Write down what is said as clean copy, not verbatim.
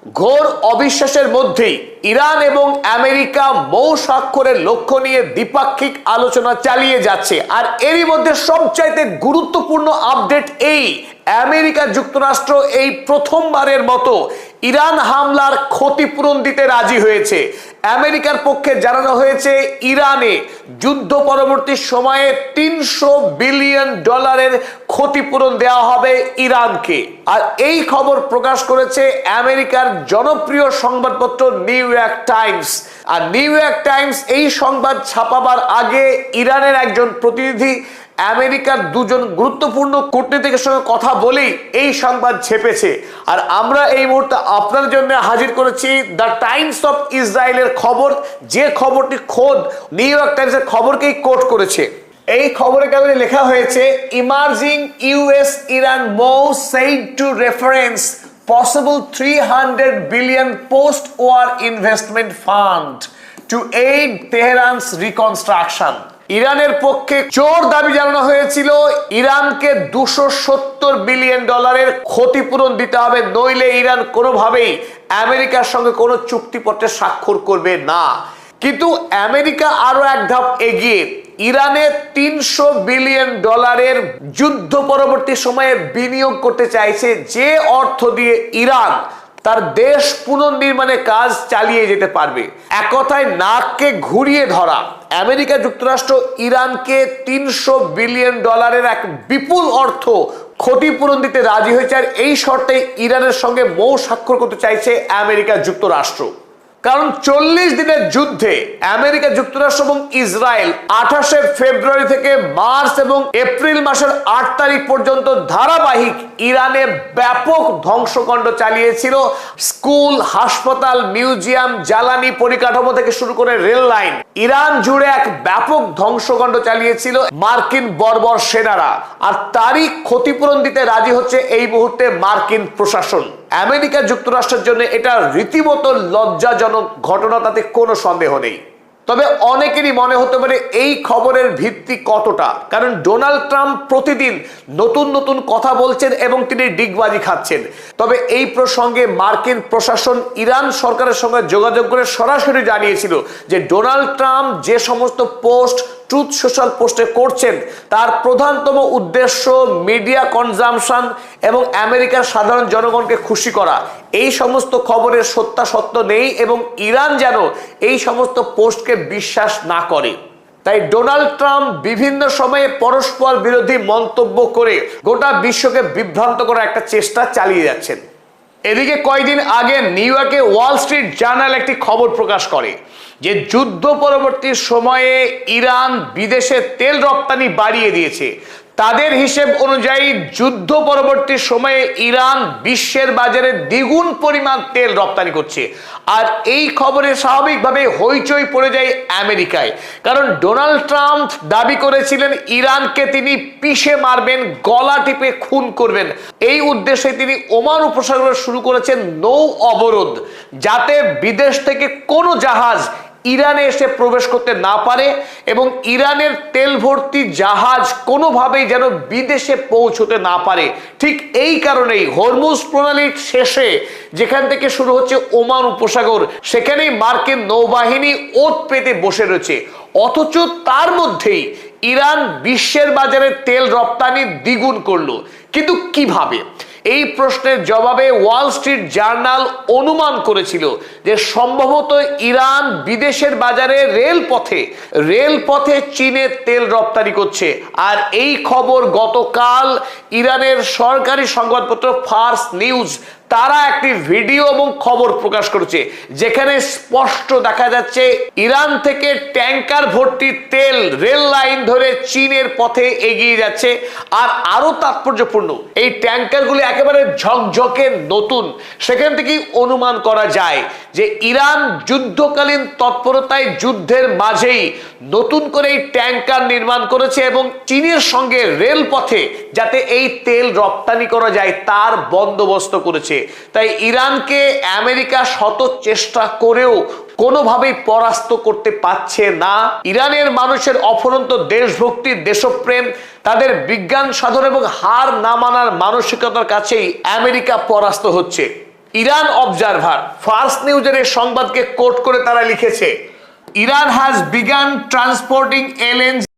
ঘোর অবিশ্বাসের মধ্যেই ইরান এবং আমেরিকা মৌ স্বাক্ষরের লক্ষ্য নিয়ে দ্বিপাক্ষিক আলোচনা চালিয়ে যাচ্ছে। আর এরই মধ্যে সবচাইতে গুরুত্বপূর্ণ আপডেট এই, আমেরিকা যুক্তরাষ্ট্র এই প্রথমবারের মতো ইরান হামলার ক্ষতিপূরণ দিতে রাজি হয়েছে। আমেরিকার পক্ষে জানানো হয়েছে ইরানে যুদ্ধ পরবর্তী সময়ে $300 বিলিয়ন ক্ষতিপূরণ দেওয়া হবে ইরানকে। আর এই খবর প্রকাশ করেছে আমেরিকার জনপ্রিয় সংবাদপত্র নিউ ইয়র্ক টাইমস। আর নিউ ইয়র্ক টাইমস এই সংবাদ ছাপাবার আগে ইরানের একজন প্রতিনিধি আমেরিকার দুজন গুরুত্বপূর্ণ কূটনীতিকের সঙ্গে কথা বলেই এই সংবাদ ছেপেছে। আর আমরা এই মুহূর্তে আপনার জন্য হাজির করেছি দ্য টাইমস অফ ইসরায়েলের খবর, যে খবরটি খোদ নিউ ইয়র্ক টাইমসের খবরকেই কোট করেছে। এই খবরের কাগজে লেখা হয়েছে, emerging US Iran Mou said to reference possible $300 billion post-war investment fund to aid Tehran's reconstruction. ইরানের পক্ষে জোর দাবি জানানো হয়েছিল ইরানকে $270 বিলিয়ন ক্ষতিপূরণ দিতে হবে, নইলে ইরান কোনোভাবেই আমেরিকার সঙ্গে কোনো চুক্তিপত্রে স্বাক্ষর করবে না। কিন্তু আমেরিকা আরো এক ধাপ এগিয়ে ইরানে $300 বিলিয়ন যুদ্ধ পরবর্তী সময়ে বিনিয়োগ করতে চাইছে, যে অর্থ দিয়ে ইরান তার দেশ পুনর্নির্মাণের কাজ চালিয়ে যেতে পারবে। এক কথায় নাককে ঘুরিয়ে ধরা আমেরিকা যুক্তরাষ্ট্র ইরানকে $300 বিলিয়ন এক বিপুল অর্থ ক্ষতিপূরণ দিতে রাজি হয়েছে। আর এই শর্তে ইরানের সঙ্গে মৌ স্বাক্ষর করতে চাইছে আমেরিকা যুক্তরাষ্ট্র। কারণ 40 দিনের যুদ্ধে আমেরিকা যুক্তরাষ্ট্র এবং ইসরায়েল 28শে ফেব্রুয়ারি থেকে মার্চ এবং এপ্রিল মাসের 8 তারিখ পর্যন্ত ধারাবাহিক ইরানে ব্যাপক ধ্বংসকাণ্ড চালিয়েছিল। স্কুল, হাসপাতাল, মিউজিয়াম, জ্বালানি পরিকাঠামো থেকে শুরু করে রেল লাইন, ইরান জুড়ে এক ব্যাপক ধ্বংসকাণ্ড চালিয়েছিল মার্কিন বর্বর সেনারা। আর তারই ক্ষতিপূরণ দিতে রাজি হচ্ছে এই মুহূর্তে মার্কিন প্রশাসন। আমেরিকা যুক্তরাষ্ট্রের জন্য এটা রীতিমতো লজ্জাজনক ঘটনা, তাতে কোনো সন্দেহ নেই। তবে অনেকেরই মনে হতে পারে এই খবরের ভিত্তি কতটা, কারণ ডোনাল্ড ট্রাম্প প্রতিদিন নতুন নতুন কথা বলছেন এবং তিনি ডিগবাজি খাচ্ছেন। তবে এই প্রসঙ্গে মার্কিন প্রশাসন ইরান সরকারের সঙ্গে যোগাযোগ করে সরাসরি জানিয়েছিল যে ডোনাল্ড ট্রাম্প যে সমস্ত পোস্ট ট্রুথ সোশ্যাল পোস্টে করছেন তার প্রধানতম উদ্দেশ্য মিডিয়া কনজামশন এবং আমেরিকার সাধারণ জনগণকে খুশি করা। এই সমস্ত খবরের সত্যাসত্য নেই এবং ইরান যেন এই সমস্ত পোস্টকে বিশ্বাস না করে। তাই ডোনাল্ড ট্রাম্প বিভিন্ন সময়ে পরস্পর বিরোধী মন্তব্য করে গোটা বিশ্বকে বিভ্রান্ত করার একটা চেষ্টা চালিয়ে যাচ্ছেন। এদিকে কয়েকদিন আগে নিউ ইয়র্কে ওয়াল স্ট্রিট জার্নাল একটি খবর প্রকাশ করে যে যুদ্ধ পরবর্তী সময়ে ইরান বিদেশে তেল রপ্তানি বাড়িয়ে দিয়েছে। তাদের হিসেব অনুযায়ী যুদ্ধ পরবর্তী সময়ে ইরান বিশ্বের বাজারে দ্বিগুণ পরিমাণ তেল রপ্তানি করছে। আর এই খবরে স্বাভাবিকভাবে হইচই পড়ে যায় আমেরিকায়, কারণ ডোনাল্ড ট্রাম্প দাবি করেছিলেন ইরানকে তিনি পিষে মারবেন, গলা টিপে খুন করবেন। এই উদ্দেশ্যে তিনি ওমান উপসাগরে শুরু করেছেন নৌ অবরোধ, যাতে বিদেশ থেকে কোনো জাহাজ ইরানে এসে প্রবেশ করতে না পারে এবং ইরানের তেল ভর্তি জাহাজ কোনোভাবেই যেন বিদেশে পৌঁছতে না পারে। ঠিক এই কারণেই হরমুজ প্রণালীর শেষে যেখান থেকে শুরু হচ্ছে ওমান উপসাগর, সেখানেই মার্কিন নৌবাহিনী ওত পেতে বসে রয়েছে। অথচ তার মধ্যেই ইরান বিশ্বের বাজারে তেল রপ্তানি দ্বিগুণ করলো। কিন্তু কিভাবে? এই প্রশ্নের জবাবে ওয়াল স্ট্রিট জার্নাল অনুমান করেছিল যে সম্ভবত ইরান বিদেশের বাজারে রেলপথে চীনের তেল রপ্তানি করছে। আর এই খবর গতকাল ইরানের সরকারি সংবাদপত্র ফার্স নিউজ তারা একটি ভিডিও এবং খবর প্রকাশ করেছে, যেখানে স্পষ্ট দেখা যাচ্ছে ইরান থেকে ট্যাঙ্কার ভর্তি তেল রেল লাইন ধরে চীনের পথে এগিয়ে যাচ্ছে। আর আরো তাৎপর্যপূর্ণ, এই ট্যাঙ্কারগুলি একেবারে ঝকঝকে নতুন। সেখান থেকেই অনুমান করা যায় যে ইরান যুদ্ধকালীন তৎপরতায় যুদ্ধের মাঝেই নতুন করে এই ট্যাঙ্কার নির্মাণ করেছে এবং চীনের সঙ্গে রেলপথে যাতে এই তেল রপ্তানি করা যায় তার বন্দোবস্ত করেছে। তাই ইরানকে আমেরিকা শত চেষ্টা করেও কোনোভাবেই পরাস্ত করতে পারছে না। ইরানের মানুষের অফুরন্ত দেশভক্তি, দেশপ্রেম, তাদের বিজ্ঞান সাধন এবং হার না মানার মানসিকতার কাছেই আমেরিকা পরাস্ত হচ্ছে। ইরান অবজারভার ফার্স্ট নিউজের এই সংবাদকে কোট করে তারা লিখেছে, Iran has began transporting LNG